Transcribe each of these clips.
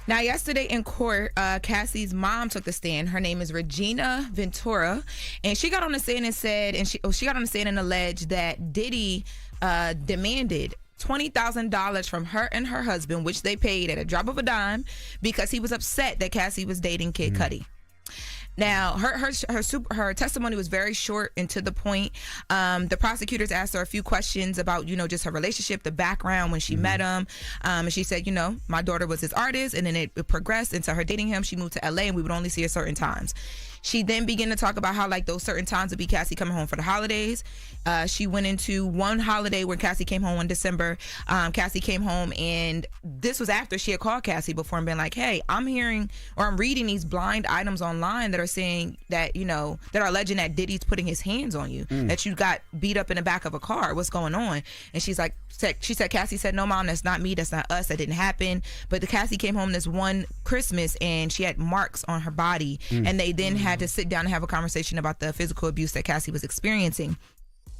Now, yesterday in court, Cassie's mom took the stand. Her name is Regina Ventura, and she got on the stand and said, she got on the stand and alleged that Diddy demanded $20,000 from her and her husband, which they paid at a drop of a dime, because he was upset that Cassie was dating Kid Cudi. Now, her testimony was very short and to the point. The prosecutors asked her a few questions about, just her relationship, the background when she met him. And she said, my daughter was his artist, and then it progressed into her dating him. She moved to LA, and we would only see her certain times. She then began to talk about how, those certain times would be Cassie coming home for the holidays. She went into one holiday where Cassie came home in December. Cassie came home, and this was after she had called Cassie before and been like, hey, I'm hearing or I'm reading these blind items online that are saying that, that are alleging that Diddy's putting his hands on you, that you got beat up in the back of a car. What's going on? And she's like, Cassie said, no, Mom, that's not me. That's not us. That didn't happen. But the Cassie came home this one Christmas, and she had marks on her body, and they then had to sit down and have a conversation about the physical abuse that Cassie was experiencing.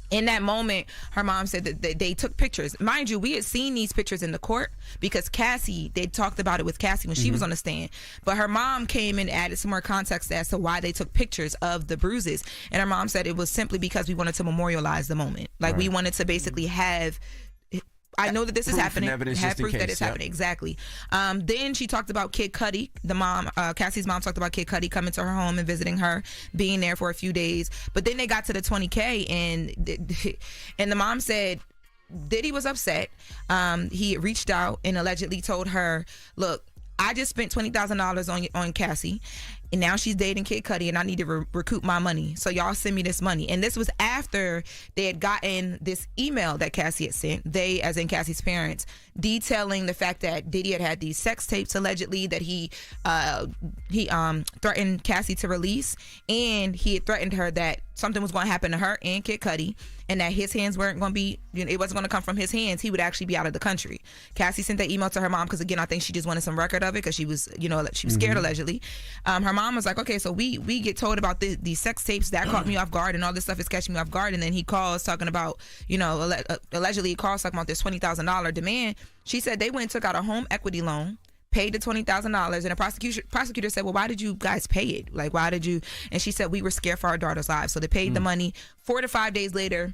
In that moment, her mom said that they took pictures. Mind you, we had seen these pictures in the court because they talked about it with Cassie when she was on the stand. But her mom came and added some more context as to why they took pictures of the bruises. And her mom said it was simply because we wanted to memorialize the moment. We wanted to basically have... I know that this is happening. Have proof that it's happening. Exactly. Then she talked about Kid Cudi. The mom, Cassie's mom, talked about Kid Cudi coming to her home and visiting her, being there for a few days. But then they got to the $20K, and the mom said Diddy was upset. He reached out and allegedly told her, "Look, I just spent $20,000 on Cassie, and now she's dating Kid Cudi, and I need to recoup my money. So y'all send me this money." And this was after they had gotten this email that Cassie had sent, they, as in Cassie's parents, detailing the fact that Diddy had these sex tapes allegedly that he threatened Cassie to release, and he had threatened her that something was going to happen to her and Kid Cudi, and that his hands weren't going to be, it wasn't going to come from his hands. He would actually be out of the country. Cassie sent that email to her mom because, again, I think she just wanted some record of it because she was, she was scared allegedly. Her mom was like, okay, so we get told about these sex tapes that caught me off guard, and all this stuff is catching me off guard. And then he calls talking about, allegedly he calls talking about this $20,000 demand. She said they went and took out a home equity loan, paid the $20,000, and the prosecutor said, well, why did you guys pay it? Why did you? And she said, we were scared for our daughter's lives. So they paid the money. 4 to 5 days later,